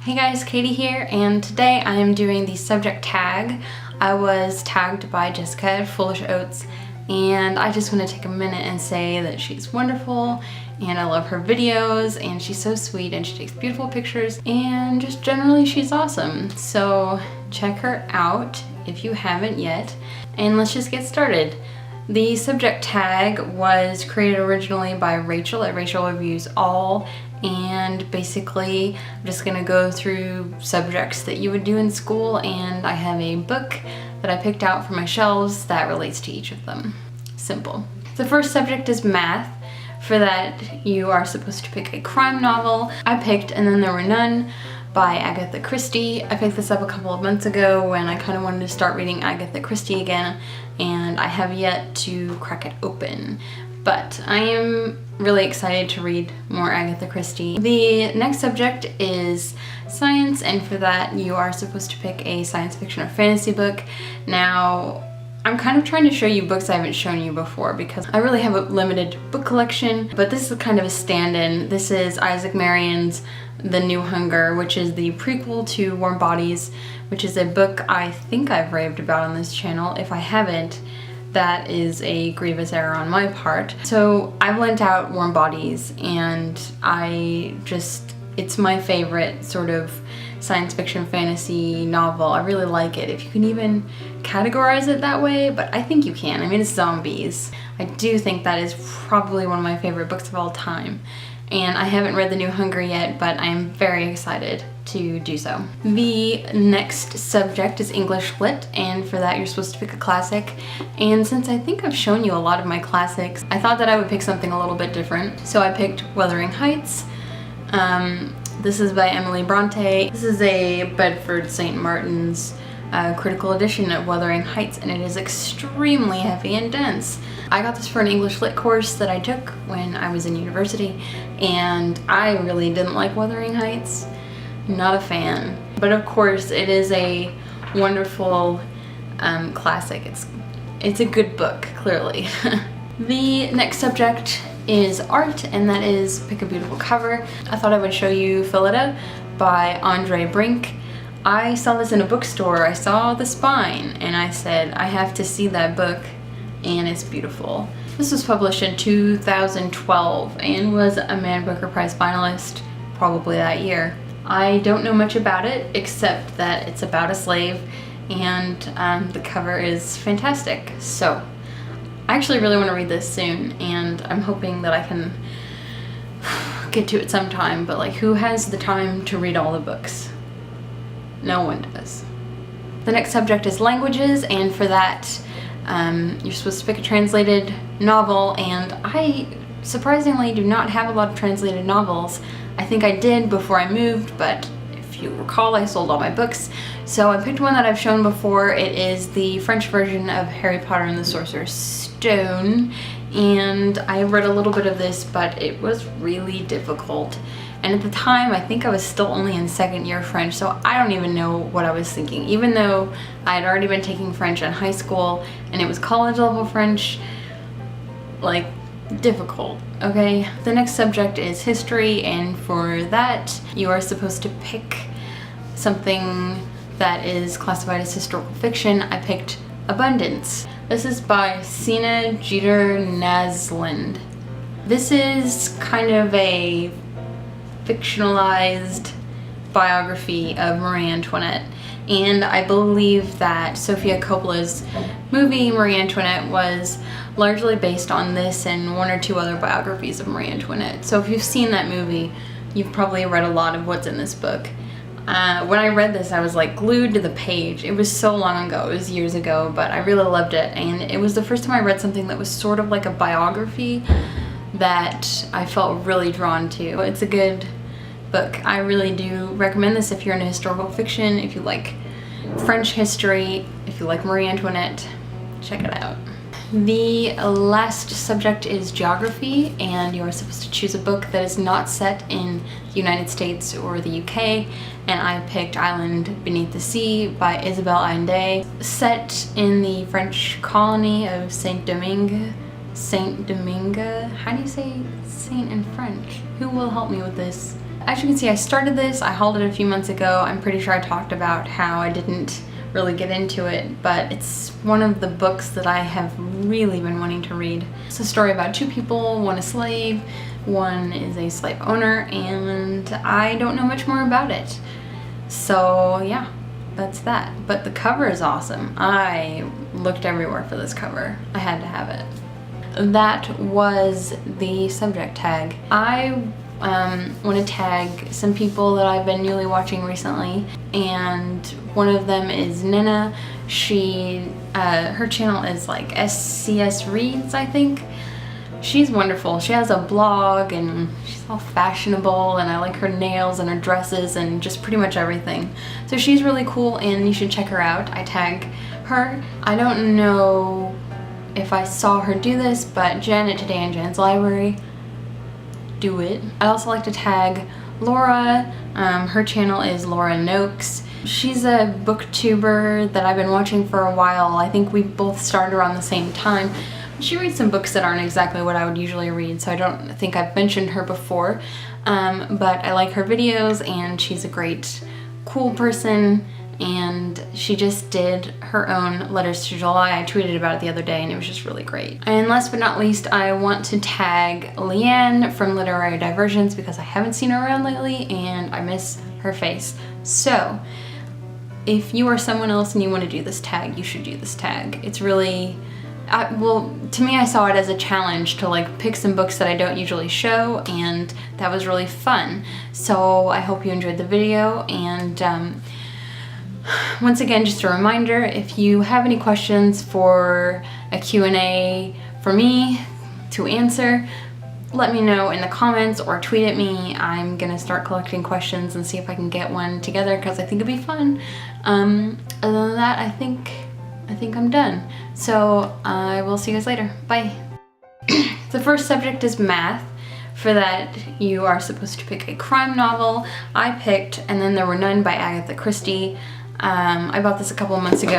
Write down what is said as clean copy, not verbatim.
Hey guys, Katie here, and today I am doing the subject tag. I was tagged by Jessica at Foolish Oats, and I just want to take a minute and say that she's wonderful, and I love her videos, and she's so sweet, and she takes beautiful pictures, and just generally she's awesome. So check her out if you haven't yet, and let's just get started. The subject tag was created originally by Rachel at Rachel Reviews All, and basically I'm just gonna go through subjects that you would do in school, and I have a book that I picked out from my shelves that relates to each of them. Simple. The first subject is math. For that, you are supposed to pick a crime novel. I picked And Then There Were None by Agatha Christie. I picked this up a couple of months ago when I kind of wanted to start reading Agatha Christie again, and I have yet to crack it open. But I am really excited to read more Agatha Christie. The next subject is science, and for that you are supposed to pick a science fiction or fantasy book. Now, I'm kind of trying to show you books I haven't shown you before because I really have a limited book collection, but this is kind of a stand-in. This is Isaac Marien's The New Hunger, which is the prequel to Warm Bodies, which is a book I think I've raved about on this channel. If I haven't, that is a grievous error on my part. So I've lent out Warm Bodies, and it's my favorite sort of science fiction fantasy novel. I really like it, if you can even categorize it that way, but I think you can. I mean, it's zombies. I do think that is probably one of my favorite books of all time. And I haven't read The New Hunger yet, but I am very excited to do so. The next subject is English Lit, and for that you're supposed to pick a classic. And since I think I've shown you a lot of my classics, I thought that I would pick something a little bit different. So I picked Wuthering Heights. This is by Emily Bronte. This is a Bedford St. Martin's critical edition of Wuthering Heights, and it is extremely heavy and dense. I got this for an English Lit course that I took when I was in university, and I really didn't like Wuthering Heights. Not a fan. But of course, it is a wonderful classic. It's a good book, clearly. The next subject is art, and that is pick a beautiful cover. I thought I would show you Phillida by Andre Brink. I saw this in a bookstore. I saw the spine and I said, I have to see that book, and it's beautiful. This was published in 2012 and was a Man Booker Prize finalist probably that year. I don't know much about it except that it's about a slave, and the cover is fantastic. So I actually really want to read this soon, and I'm hoping that I can get to it sometime, but like, who has the time to read all the books? No one does. The next subject is languages, and for that you're supposed to pick a translated novel, and I surprisingly do not have a lot of translated novels. I think I did before I moved, but if you recall, I sold all my books. So I picked one that I've shown before. It is the French version of Harry Potter and the Sorcerer's Stone, and I read a little bit of this, but it was really difficult. And at the time, I think I was still only in second year French, so I don't even know what I was thinking. Even though I had already been taking French in high school, and it was college level French, like, difficult, okay? The next subject is history, and for that, you are supposed to pick something that is classified as historical fiction. I picked Abundance. This is by Sina Jeter Naslund. This is kind of a fictionalized biography of Marie Antoinette, and I believe that Sofia Coppola's movie Marie Antoinette was largely based on this and one or two other biographies of Marie Antoinette. So if you've seen that movie, you've probably read a lot of what's in this book. When I read this, I was like glued to the page. It was so long ago, it was years ago, but I really loved it, and it was the first time I read something that was sort of like a biography that I felt really drawn to. It's a good book. I really do recommend this if you're into historical fiction, if you like French history, if you like Marie Antoinette, check it out. The last subject is geography, and you are supposed to choose a book that is not set in the United States or the UK, and I picked Island Beneath the Sea by Isabelle Allende, set in the French colony of Saint-Domingue. How do you say saint in French? Who will help me with this? As you can see, I started this, I hauled it a few months ago. I'm pretty sure I talked about how I didn't really get into it, but it's one of the books that I have really been wanting to read. It's a story about two people, one a slave, one is a slave owner, and I don't know much more about it. So yeah, that's that. But the cover is awesome. I looked everywhere for this cover. I had to have it. That was the subject tag. I want to tag some people that I've been newly watching recently, and one of them is Nnenna. Her channel is like SCSreads, I think. She's wonderful. She has a blog and she's all fashionable, and I like her nails and her dresses and just pretty much everything. So she's really cool and you should check her out. I tag her. I don't know if I saw her do this, but Jen at TodayInJensLibrary, do it. I also like to tag Laura. Her channel is LauraNoakes. She's a booktuber that I've been watching for a while. I think we both started around the same time. She reads some books that aren't exactly what I would usually read, so I don't think I've mentioned her before. But I like her videos, and she's a great, cool person, and she just did her own Letters to July. I tweeted about it the other day, and it was just really great. And last but not least, I want to tag Lianne from Literary Diversions because I haven't seen her around lately, and I miss her face. So, if you are someone else and you want to do this tag, you should do this tag. It's really... well, to me, I saw it as a challenge to like pick some books that I don't usually show, and that was really fun. So I hope you enjoyed the video, and once again, just a reminder, if you have any questions for a Q&A for me to answer, let me know in the comments or tweet at me. I'm gonna start collecting questions and see if I can get one together because I think it'd be fun. Other than that, I think I'm done. So I will see you guys later. Bye. The first subject is math. For that, you are supposed to pick a crime novel. I picked And Then There Were None by Agatha Christie. I bought this a couple of months ago.